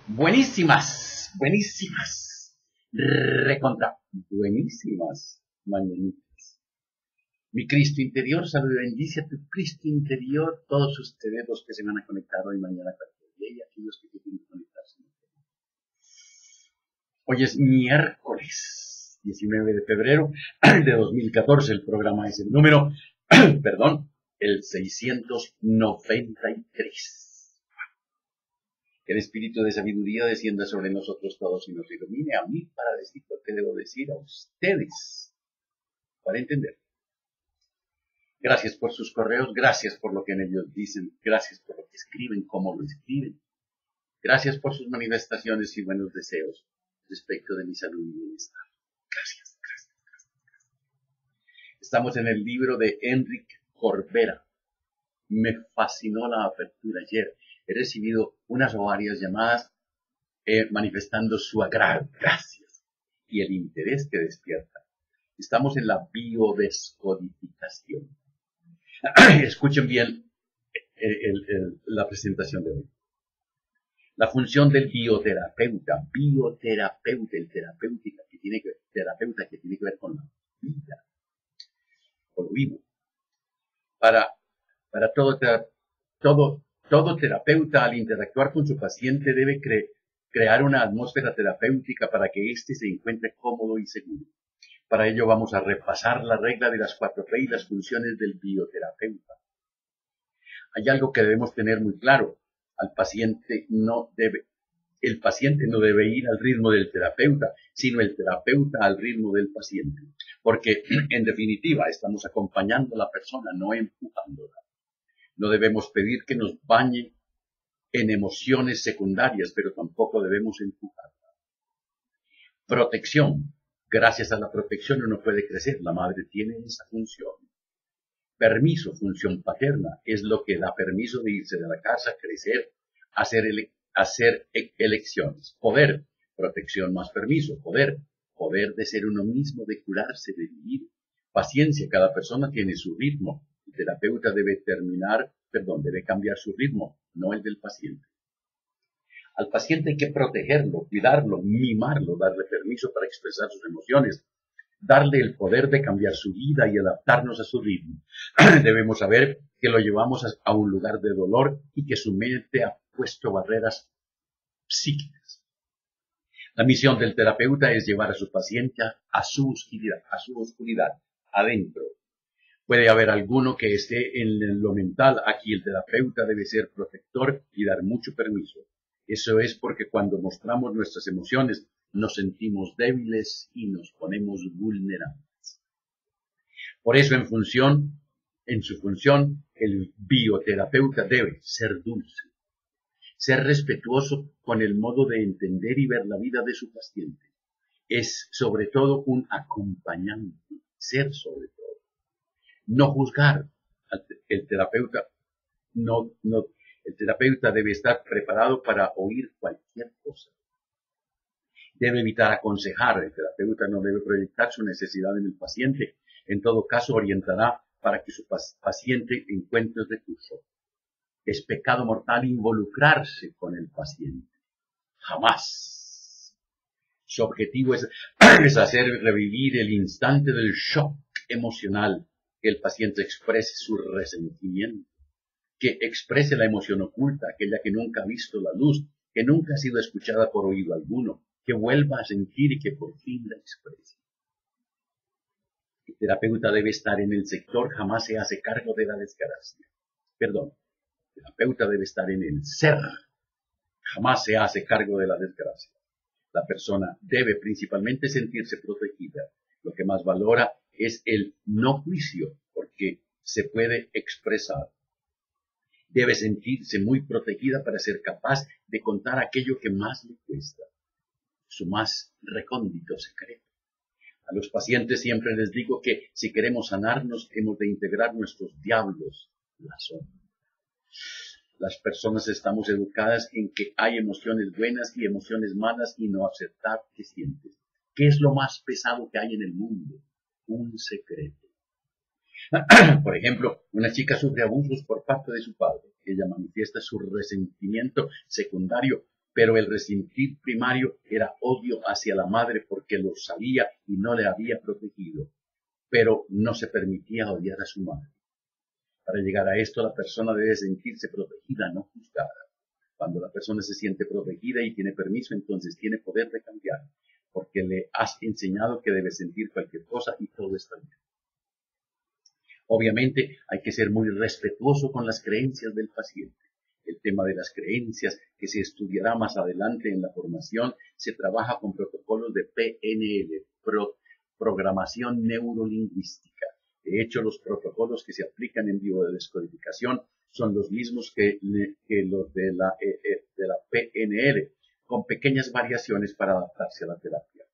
Buenísimas, buenísimas, recontra, buenísimas mañanitas. Mi Cristo interior, salve y bendice a tu Cristo interior, todos ustedes los que se van a conectar hoy, mañana, cualquier día, y aquellos que quieren conectarse. Hoy es miércoles 19 de febrero de 2014, el programa es el número, el 693. Que el espíritu de sabiduría descienda sobre nosotros todos y nos ilumine a mí para decir lo que debo decir a ustedes, para entender. Gracias por sus correos, gracias por lo que en ellos dicen, gracias por lo que escriben, cómo lo escriben. Gracias por sus manifestaciones y buenos deseos respecto de mi salud y bienestar. Gracias, gracias, gracias. Estamos en el libro de Enrique Corbera. Me fascinó la apertura ayer. He recibido unas o varias llamadas manifestando su agrado, gracias, y el interés que despierta. Estamos en la biodescodificación. Escuchen bien la presentación de hoy. La función del bioterapeuta, el terapeuta que tiene que ver con la vida, con lo vivo. Para todo terapeuta, al interactuar con su paciente, debe crear una atmósfera terapéutica para que éste se encuentre cómodo y seguro. Para ello vamos a repasar la regla de las 4P y las funciones del bioterapeuta. Hay algo que debemos tener muy claro. El paciente no debe ir al ritmo del terapeuta, sino el terapeuta al ritmo del paciente. Porque, en definitiva, estamos acompañando a la persona, no empujándola. No debemos pedir que nos bañe en emociones secundarias, pero tampoco debemos empujarla. Protección. Gracias a la protección uno puede crecer. La madre tiene esa función. Permiso, función paterna, es lo que da permiso de irse de la casa, crecer, hacer elecciones. Poder, protección más permiso. Poder de ser uno mismo, de curarse, de vivir. Paciencia, cada persona tiene su ritmo. El terapeuta debe cambiar su ritmo, no el del paciente. Al paciente hay que protegerlo, cuidarlo, mimarlo, darle permiso para expresar sus emociones, darle el poder de cambiar su vida y adaptarnos a su ritmo. Debemos saber que lo llevamos a un lugar de dolor y que su mente ha puesto barreras psíquicas. La misión del terapeuta es llevar a su paciente a su oscuridad, adentro. Puede haber alguno que esté en lo mental. Aquí el terapeuta debe ser protector y dar mucho permiso. Eso es porque cuando mostramos nuestras emociones nos sentimos débiles y nos ponemos vulnerables. Por eso en su función, el bioterapeuta debe ser dulce, ser respetuoso con el modo de entender y ver la vida de su paciente. Es sobre todo un acompañante, ser sobre todo. No juzgar. El terapeuta debe estar preparado para oír cualquier cosa. Debe evitar aconsejar. El terapeuta no debe proyectar su necesidad en el paciente. En todo caso, orientará para que su paciente encuentre el recurso. Es pecado mortal involucrarse con el paciente. Jamás. Su objetivo es hacer revivir el instante del shock emocional, que el paciente exprese su resentimiento, que exprese la emoción oculta, aquella que nunca ha visto la luz, que nunca ha sido escuchada por oído alguno, que vuelva a sentir y que por fin la exprese. El terapeuta debe estar en el sector, jamás se hace cargo de la desgracia. El terapeuta debe estar en el ser, jamás se hace cargo de la desgracia. La persona debe principalmente sentirse protegida. Lo que más valora es el no juicio, porque se puede expresar. Debe sentirse muy protegida para ser capaz de contar aquello que más le cuesta, su más recóndito secreto. A los pacientes siempre les digo que si queremos sanarnos, hemos de integrar nuestros diablos, la sombra. Las personas estamos educadas en que hay emociones buenas y emociones malas y no aceptar que sientes. ¿Qué es lo más pesado que hay en el mundo? Un secreto. Por ejemplo, una chica sufre abusos por parte de su padre. Ella manifiesta su resentimiento secundario pero el resentir primario era odio hacia la madre porque lo sabía y no le había protegido, pero no se permitía odiar a su madre. Para llegar a esto, la persona debe sentirse protegida, no juzgada. Cuando la persona se siente protegida y tiene permiso, entonces tiene poder de cambiar, porque le has enseñado que debe sentir cualquier cosa y todo está bien. Obviamente hay que ser muy respetuoso con las creencias del paciente. El tema de las creencias, que se estudiará más adelante en la formación, se trabaja con protocolos de PNL, programación neurolingüística. De hecho, los protocolos que se aplican en biodescodificación son los mismos que los de la PNL, con pequeñas variaciones para adaptarse a la terapia.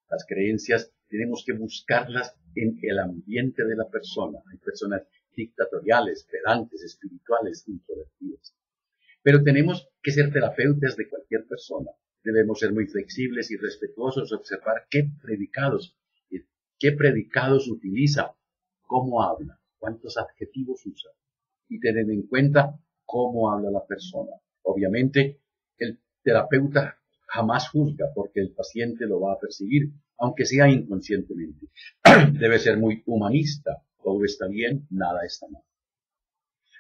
Las creencias tenemos que buscarlas en el ambiente de la persona. Hay personas dictatoriales, pedantes, espirituales, introvertidas. Pero tenemos que ser terapeutas de cualquier persona. Debemos ser muy flexibles y respetuosos, observar qué predicados utiliza, cómo habla, cuántos adjetivos usa y tener en cuenta cómo habla la persona. Obviamente, el terapeuta jamás juzga porque el paciente lo va a percibir, aunque sea inconscientemente. Debe ser muy humanista. Todo está bien, nada está mal.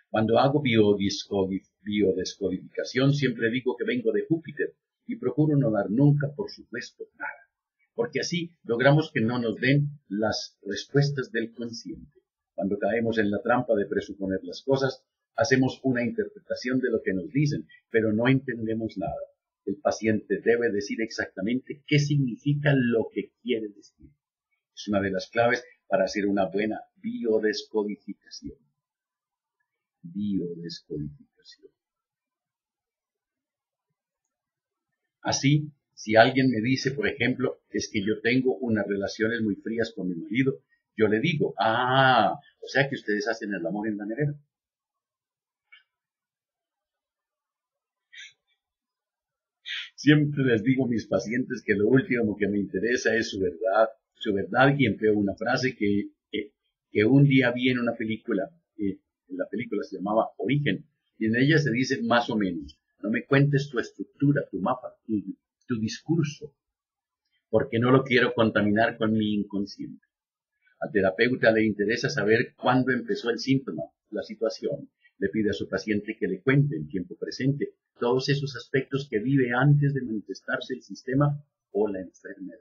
Cuando hago biodescodificación, siempre digo que vengo de Júpiter y procuro no dar nunca, por supuesto, nada. Porque así logramos que no nos den las respuestas del consciente. Cuando caemos en la trampa de presuponer las cosas, hacemos una interpretación de lo que nos dicen, pero no entendemos nada. El paciente debe decir exactamente qué significa lo que quiere decir. Es una de las claves para hacer una buena biodescodificación. Biodescodificación. Así, si alguien me dice, por ejemplo, es que yo tengo unas relaciones muy frías con mi marido, yo le digo, o sea que ustedes hacen el amor en la nevera. Siempre les digo a mis pacientes que lo último que me interesa es su verdad, y empleo una frase que un día vi en una película, la película se llamaba Origen, y en ella se dice más o menos, no me cuentes tu estructura, tu mapa, tu discurso, porque no lo quiero contaminar con mi inconsciente. Al terapeuta le interesa saber cuándo empezó el síntoma, la situación. Le pide a su paciente que le cuente en tiempo presente todos esos aspectos que vive antes de manifestarse el sistema o la enfermedad.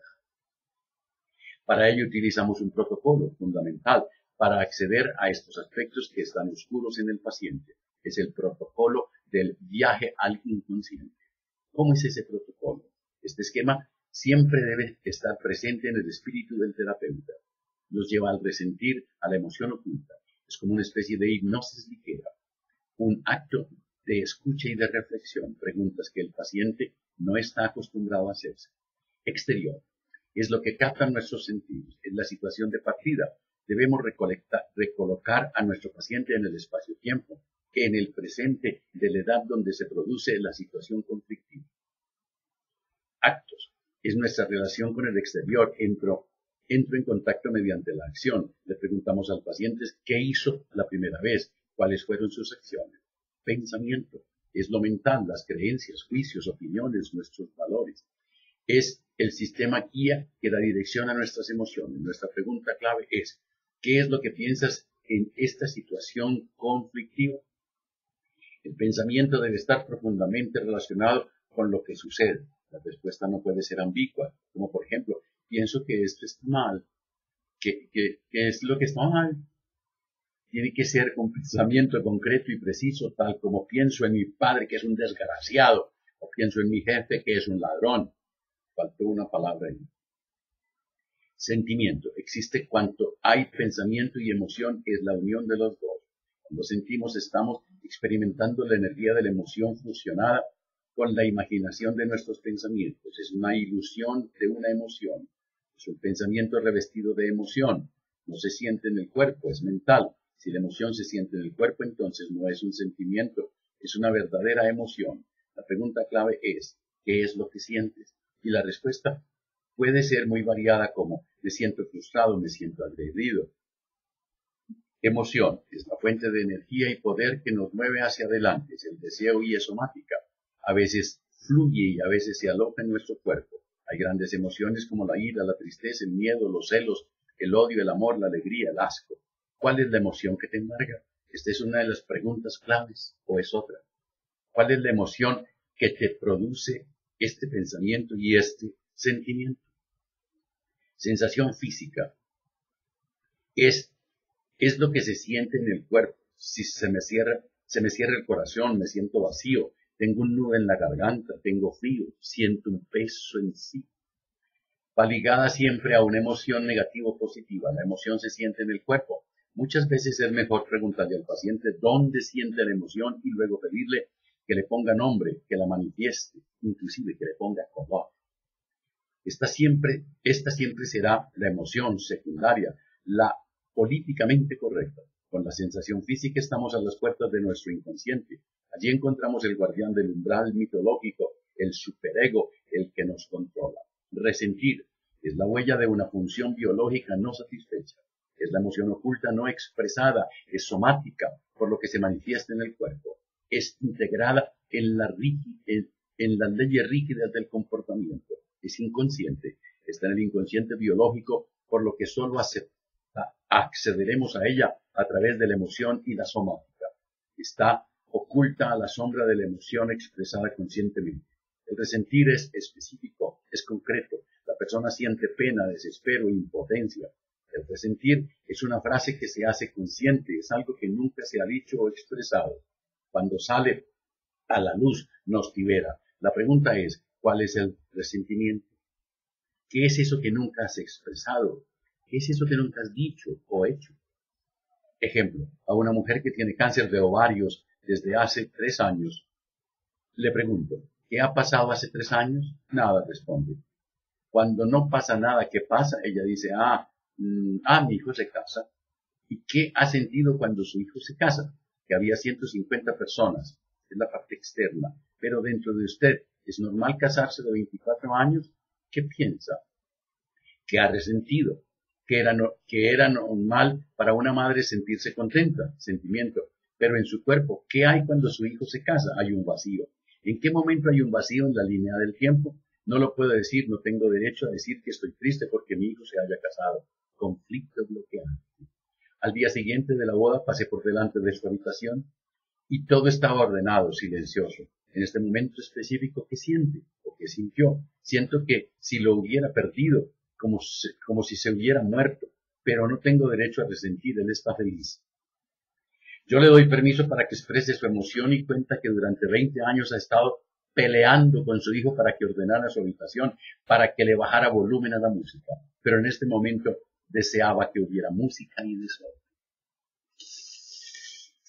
Para ello utilizamos un protocolo fundamental para acceder a estos aspectos que están oscuros en el paciente. Es el protocolo del viaje al inconsciente. ¿Cómo es ese protocolo? Este esquema siempre debe estar presente en el espíritu del terapeuta. Nos lleva al resentir, a la emoción oculta. Es como una especie de hipnosis ligera, un acto de escucha y de reflexión, preguntas que el paciente no está acostumbrado a hacerse. Exterior, es lo que captan nuestros sentidos, es la situación de partida. Debemos recolocar a nuestro paciente en el espacio-tiempo, en el presente de la edad donde se produce la situación conflictiva. Actos, es nuestra relación con el exterior. Entro en contacto mediante la acción. Le preguntamos al paciente qué hizo la primera vez, cuáles fueron sus acciones. Pensamiento, es lo mental, las creencias, juicios, opiniones, nuestros valores. Es el sistema guía que da dirección a nuestras emociones. Nuestra pregunta clave es, ¿qué es lo que piensas en esta situación conflictiva? El pensamiento debe estar profundamente relacionado con lo que sucede. La respuesta no puede ser ambigua, como por ejemplo, pienso que esto está mal. ¿Qué es lo que está mal? Tiene que ser con pensamiento concreto y preciso, tal como pienso en mi padre que es un desgraciado, o pienso en mi jefe que es un ladrón. Faltó una palabra ahí. Sentimiento. Existe cuanto hay pensamiento y emoción, es la unión de los dos. Cuando sentimos, estamos experimentando la energía de la emoción fusionada con la imaginación de nuestros pensamientos. Es una ilusión de una emoción. Es un pensamiento revestido de emoción. No se siente en el cuerpo, es mental. Si la emoción se siente en el cuerpo, entonces no es un sentimiento, es una verdadera emoción. La pregunta clave es, ¿qué es lo que sientes? Y la respuesta puede ser muy variada, como me siento frustrado, me siento agredido. Emoción es la fuente de energía y poder que nos mueve hacia adelante, es el deseo y es somática. A veces fluye y a veces se aloja en nuestro cuerpo. Hay grandes emociones como la ira, la tristeza, el miedo, los celos, el odio, el amor, la alegría, el asco. ¿Cuál es la emoción que te embarga? Esta es una de las preguntas claves, ¿o es otra? ¿Cuál es la emoción que te produce este pensamiento y este sentimiento? Sensación física. Es lo que se siente en el cuerpo. Si se me cierra el corazón, me siento vacío, tengo un nudo en la garganta, tengo frío, siento un peso en sí. Va ligada siempre a una emoción negativa o positiva. La emoción se siente en el cuerpo. Muchas veces es mejor preguntarle al paciente dónde siente la emoción y luego pedirle que le ponga nombre, que la manifieste, inclusive que le ponga color. Esta siempre será la emoción secundaria, la políticamente correcta. Con la sensación física estamos a las puertas de nuestro inconsciente. Allí encontramos el guardián del umbral mitológico, el superego, el que nos controla. Resentir es la huella de una función biológica no satisfecha. Es la emoción oculta no expresada, es somática, por lo que se manifiesta en el cuerpo. Es integrada en las leyes rígidas del comportamiento. Es inconsciente, está en el inconsciente biológico, por lo que solo accederemos a ella a través de la emoción y la somática. Está oculta a la sombra de la emoción expresada conscientemente. El resentir es específico, es concreto. La persona siente pena, desespero, impotencia. El resentir es una frase que se hace consciente, es algo que nunca se ha dicho o expresado. Cuando sale a la luz, nos libera. La pregunta es, ¿cuál es el resentimiento? ¿Qué es eso que nunca has expresado? ¿Qué es eso que nunca has dicho o hecho? Ejemplo, a una mujer que tiene cáncer de ovarios desde hace 3 años, le pregunto, ¿qué ha pasado hace 3 años? Nada, responde. Cuando no pasa nada, ¿qué pasa? Ella dice, mi hijo se casa. ¿Y qué ha sentido cuando su hijo se casa? Que había 150 personas, es la parte externa, pero dentro de usted, ¿es normal casarse de 24 años? ¿Qué piensa? ¿Qué ha resentido? Que era normal para una madre sentirse contenta, sentimiento, pero en su cuerpo, ¿qué hay cuando su hijo se casa? Hay un vacío. ¿En qué momento hay un vacío en la línea del tiempo? No lo puedo decir, no tengo derecho a decir que estoy triste porque mi hijo se haya casado. Conflicto bloqueante. Al día siguiente de la boda pasé por delante de su habitación y todo estaba ordenado, silencioso. En este momento específico, ¿qué siente o qué sintió? Siento que si lo hubiera perdido, como si se hubiera muerto, pero no tengo derecho a resentir, él está feliz. Yo le doy permiso para que exprese su emoción y cuenta que durante 20 años ha estado peleando con su hijo para que ordenara su habitación, para que le bajara volumen a la música, pero en este momento deseaba que hubiera música y desorden.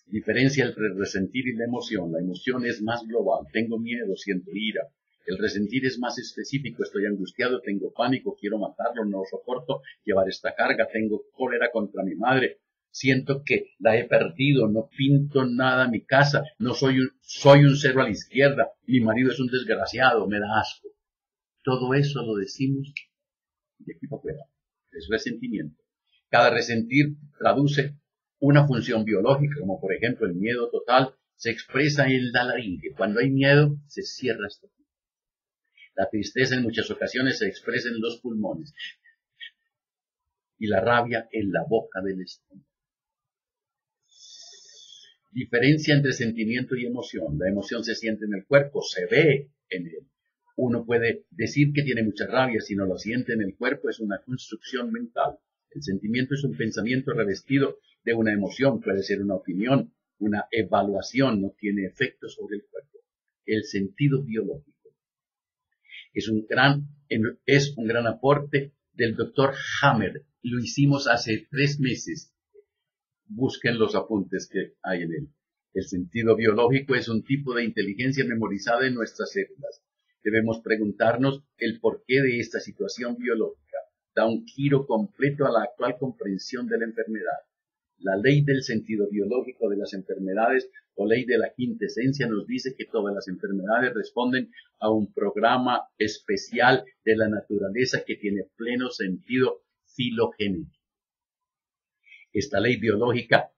Diferencia entre el resentir y la emoción. La emoción es más global. Tengo miedo, siento ira. El resentir es más específico. Estoy angustiado, tengo pánico, quiero matarlo, no soporto llevar esta carga, tengo cólera contra mi madre. Siento que la he perdido, no pinto nada en mi casa, no soy un cero a la izquierda, mi marido es un desgraciado, me da asco. Todo eso lo decimos de aquí para afuera. Es resentimiento. Cada resentir traduce una función biológica, como por ejemplo el miedo total, se expresa en la laringe. Cuando hay miedo, se cierra esta. La tristeza en muchas ocasiones se expresa en los pulmones y la rabia en la boca del estómago. Diferencia entre sentimiento y emoción. La emoción se siente en el cuerpo, se ve en él. Uno puede decir que tiene mucha rabia, si no lo siente en el cuerpo es una construcción mental. El sentimiento es un pensamiento revestido de una emoción, puede ser una opinión, una evaluación, no tiene efecto sobre el cuerpo. El sentido biológico es un gran aporte del doctor Hammer. Lo hicimos hace 3 meses. Busquen los apuntes que hay en él. El sentido biológico es un tipo de inteligencia memorizada en nuestras células. Debemos preguntarnos el porqué de esta situación biológica. Da un giro completo a la actual comprensión de la enfermedad. La ley del sentido biológico de las enfermedades o ley de la quintesencia nos dice que todas las enfermedades responden a un programa especial de la naturaleza que tiene pleno sentido filogenético. Esta ley biológica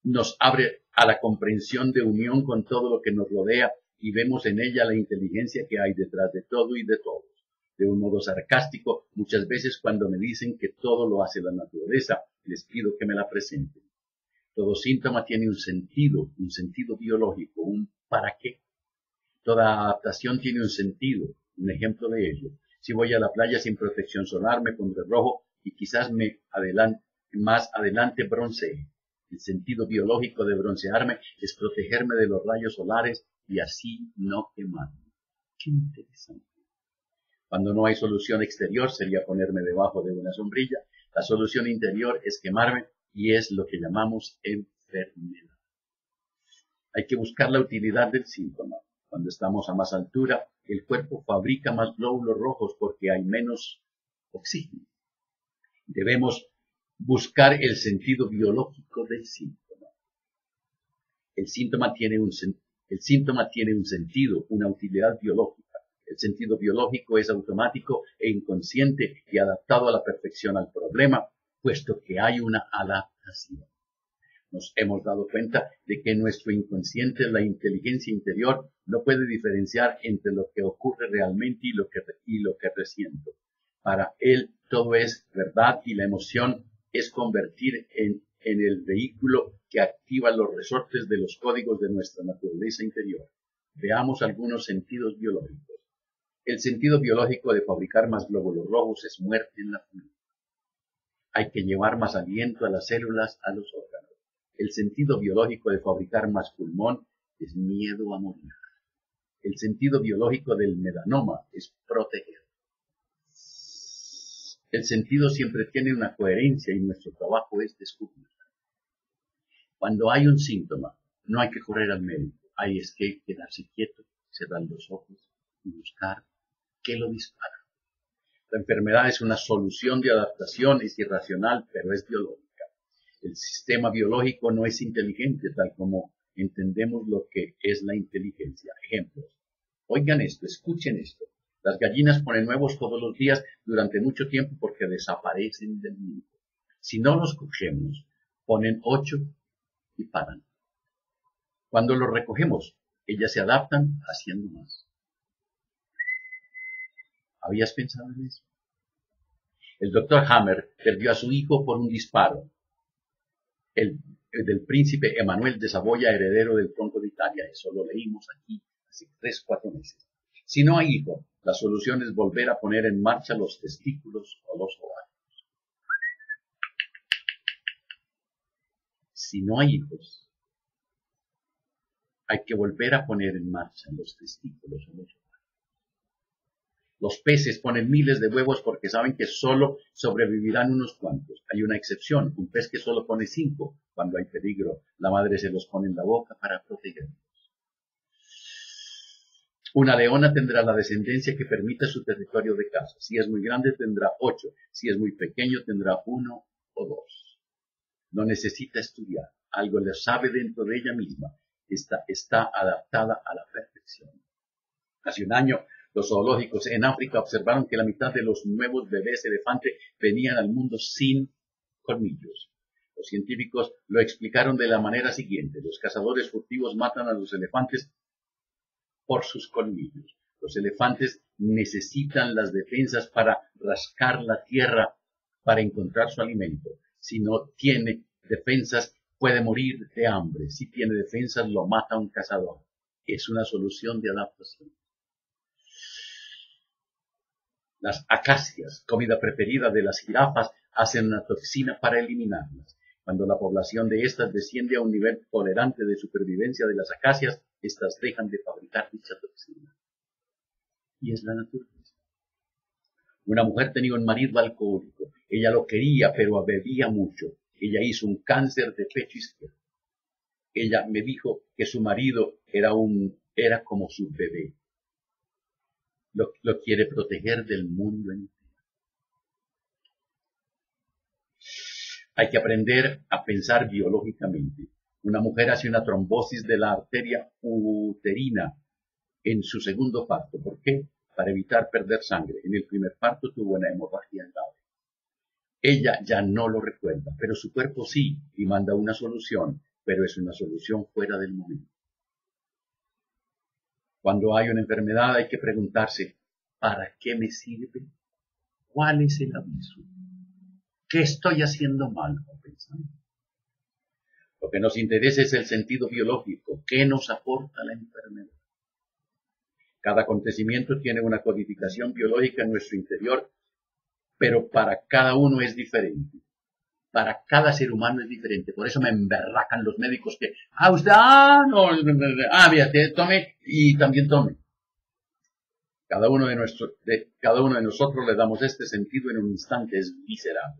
nos abre a la comprensión de unión con todo lo que nos rodea y vemos en ella la inteligencia que hay detrás de todo y de todos. De un modo sarcástico, muchas veces cuando me dicen que todo lo hace la naturaleza, les pido que me la presenten. Todo síntoma tiene un sentido biológico, un para qué. Toda adaptación tiene un sentido, un ejemplo de ello. Si voy a la playa sin protección solar, me pondré rojo y quizás más adelante broncee. El sentido biológico de broncearme es protegerme de los rayos solares y así no quemarme. Qué interesante. Cuando no hay solución exterior sería ponerme debajo de una sombrilla. La solución interior es quemarme y es lo que llamamos enfermedad. Hay que buscar la utilidad del síntoma. Cuando estamos a más altura, el cuerpo fabrica más glóbulos rojos porque hay menos oxígeno. Debemos buscar el sentido biológico del síntoma. El síntoma tiene un sentido, una utilidad biológica. El sentido biológico es automático e inconsciente y adaptado a la perfección al problema, puesto que hay una adaptación. Nos hemos dado cuenta de que nuestro inconsciente, la inteligencia interior, no puede diferenciar entre lo que ocurre realmente y lo que resiento. Para él todo es verdad y la emoción es convertir en el vehículo que activa los resortes de los códigos de nuestra naturaleza interior. Veamos algunos sentidos biológicos. El sentido biológico de fabricar más glóbulos rojos es muerte en la familia. Hay que llevar más aliento a las células, a los órganos. El sentido biológico de fabricar más pulmón es miedo a morir. El sentido biológico del melanoma es proteger. El sentido siempre tiene una coherencia y nuestro trabajo es descubrirla. Cuando hay un síntoma, no hay que correr al médico. Hay que quedarse quieto, cerrar los ojos y buscar qué lo dispara. La enfermedad es una solución de adaptación, es irracional, pero es biológica. El sistema biológico no es inteligente, tal como entendemos lo que es la inteligencia. Ejemplos. Oigan esto, escuchen esto. Las gallinas ponen huevos todos los días durante mucho tiempo porque desaparecen del nido. Si no los cogemos, ponen 8 y paran. Cuando los recogemos, ellas se adaptan haciendo más. ¿Habías pensado en eso? El doctor Hammer perdió a su hijo por un disparo. El del príncipe Emanuel de Saboya, heredero del trono de Italia. Eso lo leímos aquí hace 3-4 meses. Si no hay hijo, la solución es volver a poner en marcha los testículos o los ovarios. Si no hay hijos, hay que volver a poner en marcha los testículos o los ovarios. Los peces ponen miles de huevos porque saben que solo sobrevivirán unos cuantos. Hay una excepción, un pez que solo pone 5. Cuando hay peligro, la madre se los pone en la boca para protegerlos. Una leona tendrá la descendencia que permita su territorio de caza. Si es muy grande, tendrá 8. Si es muy pequeño, tendrá 1 o 2. No necesita estudiar. Algo le sabe dentro de ella misma. Está adaptada a la perfección. Hace un año, los zoológicos en África observaron que la mitad de los nuevos bebés elefante venían al mundo sin colmillos. Los científicos lo explicaron de la manera siguiente. Los cazadores furtivos matan a los elefantes por sus colmillos. Los elefantes necesitan las defensas para rascar la tierra para encontrar su alimento. Si no tiene defensas, puede morir de hambre. Si tiene defensas, lo mata un cazador. Es una solución de adaptación. Las acacias, comida preferida de las jirafas, hacen una toxina para eliminarlas. Cuando la población de estas desciende a un nivel tolerante de supervivencia de las acacias, estas dejan de fabricar dicha toxina. Y es la naturaleza. Una mujer tenía un marido alcohólico. Ella lo quería, pero bebía mucho. Ella hizo un cáncer de pecho izquierdo. Ella me dijo que su marido era como su bebé. Lo quiere proteger del mundo entero. Hay que aprender a pensar biológicamente. Una mujer hace una trombosis de la arteria uterina en su segundo parto. ¿Por qué? Para evitar perder sangre. En el primer parto tuvo una hemorragia grave. Ella ya no lo recuerda, pero su cuerpo sí, y manda una solución, pero es una solución fuera del momento. Cuando hay una enfermedad hay que preguntarse, ¿para qué me sirve? ¿Cuál es el aviso? ¿Qué estoy haciendo mal? Lo que nos interesa es el sentido biológico. ¿Qué nos aporta la enfermedad? Cada acontecimiento tiene una codificación biológica en nuestro interior, pero para cada uno es diferente. Para cada ser humano es diferente. Por eso me emberracan los médicos que, usted, mira, tome y también tome. Cada uno de nosotros le damos este sentido en un instante, es visceral.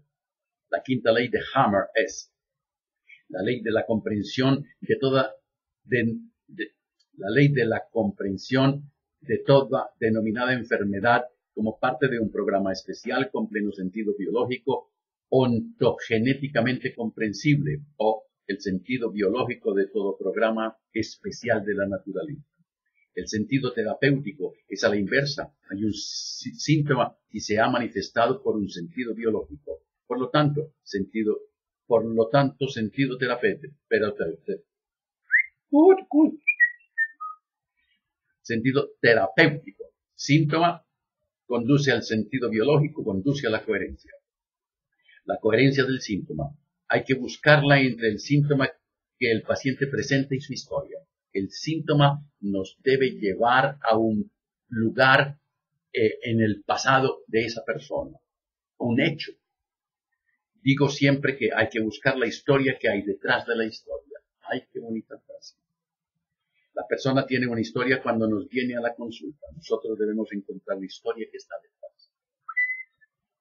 La quinta ley de Hammer es la ley de la comprensión la ley de la comprensión de toda denominada enfermedad como parte de un programa especial con pleno sentido biológico ontogenéticamente comprensible o el sentido biológico de todo programa especial de la naturaleza. El sentido terapéutico es a la inversa. Hay un síntoma y se ha manifestado por un sentido biológico. Por lo tanto, sentido terapéutico. Sentido terapéutico. Síntoma conduce al sentido biológico, conduce a la coherencia. La coherencia del síntoma. Hay que buscarla entre el síntoma que el paciente presenta y su historia. El síntoma nos debe llevar a un lugar en el pasado de esa persona, un hecho. Digo siempre que hay que buscar la historia que hay detrás de la historia. ¡Ay, qué bonita frase! La persona tiene una historia cuando nos viene a la consulta. Nosotros debemos encontrar la historia que está detrás.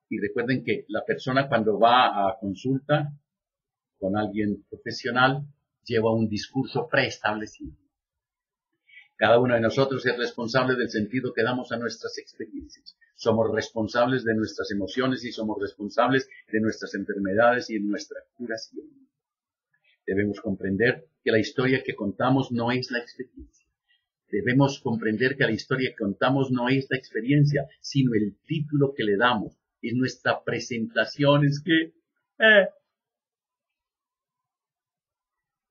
Y recuerden que la persona cuando va a consulta con alguien profesional lleva un discurso preestablecido. Cada uno de nosotros es responsable del sentido que damos a nuestras experiencias. Somos responsables de nuestras emociones y somos responsables de nuestras enfermedades y de nuestra curación. Debemos comprender que la historia que contamos no es la experiencia. Debemos comprender que la historia que contamos no es la experiencia, sino el título que le damos. Es nuestra presentación, es que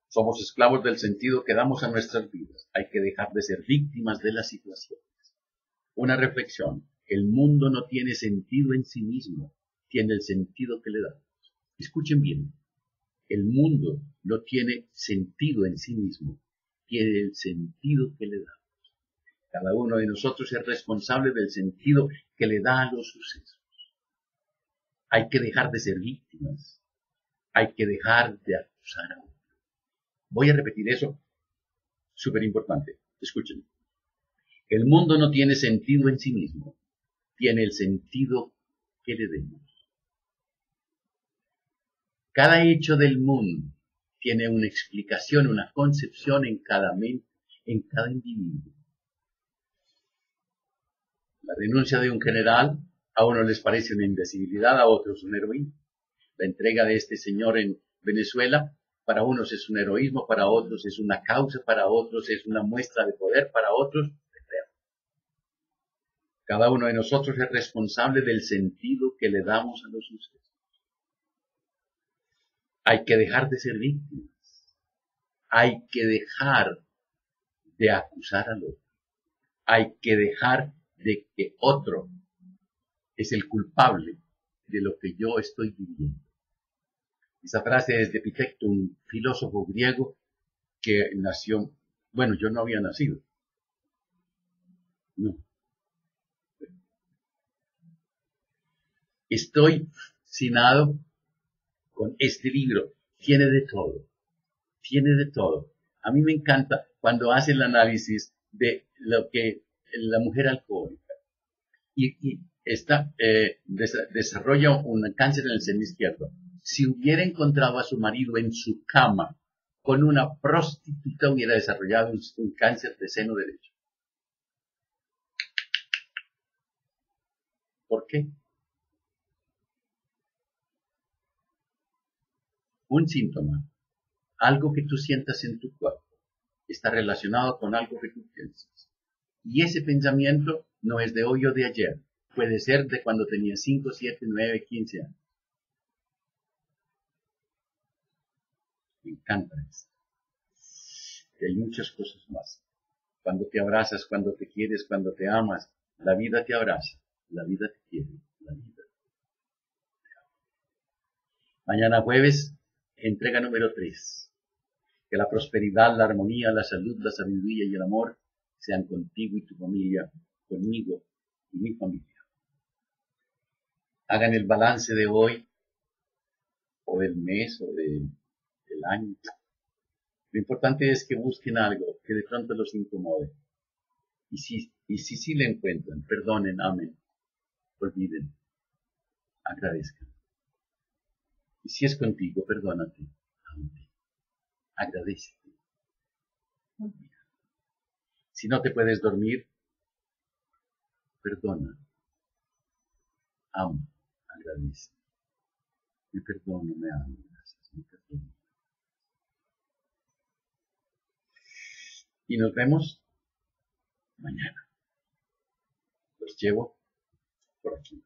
somos esclavos del sentido que damos a nuestras vidas. Hay que dejar de ser víctimas de las situaciones. Una reflexión. El mundo no tiene sentido en sí mismo, tiene el sentido que le damos. Escuchen bien. El mundo no tiene sentido en sí mismo, tiene el sentido que le damos. Cada uno de nosotros es responsable del sentido que le da a los sucesos. Hay que dejar de ser víctimas. Hay que dejar de acusar a otros. Voy a repetir eso, súper importante. Escuchen. El mundo no tiene sentido en sí mismo, tiene el sentido que le demos. Cada hecho del mundo tiene una explicación, una concepción en cada mente, en cada individuo. La renuncia de un general a uno les parece una imbecilidad, a otros un heroísmo. La entrega de este señor en Venezuela, para unos es un heroísmo, para otros es una causa, para otros es una muestra de poder, para otros de fe. Cada uno de nosotros es responsable del sentido que le damos a los sucesos. Hay que dejar de ser víctimas. Hay que dejar de acusar al otro. Hay que dejar de que otro es el culpable de lo que yo estoy viviendo. Esa frase es de Epicteto, un filósofo griego que nació, bueno, yo no había nacido. No. Estoy fascinado con este libro. Tiene de todo. Tiene de todo. A mí me encanta cuando hace el análisis de lo que la mujer alcohólica y desarrolla un cáncer en el seno izquierdo. Si hubiera encontrado a su marido en su cama con una prostituta, hubiera desarrollado un cáncer de seno derecho. ¿Por qué? Un síntoma, algo que tú sientas en tu cuerpo, está relacionado con algo que tú piensas. Y ese pensamiento no es de hoy o de ayer. Puede ser de cuando tenía 5, 7, 9, 15 años. Me encanta esto. Y hay muchas cosas más. cuando te abrazas, cuando te quieres, cuando te amas. La vida te abraza, la vida te quiere, la vida. Mañana jueves, entrega número 3. Que la prosperidad, la armonía, la salud, la sabiduría y el amor sean contigo y tu familia, conmigo y mi familia. Hagan el balance de hoy, o del mes, o del año. Lo importante es que busquen algo que de pronto los incomode. Y si sí le encuentran, perdonen, amen, olviden, agradezcan. Y si es contigo, perdónate, ámate, agradecete, olvida. Si no te puedes dormir, perdona, ama, agradece. Me perdono, me amo, gracias, me perdono. Y nos vemos mañana. Los llevo por aquí.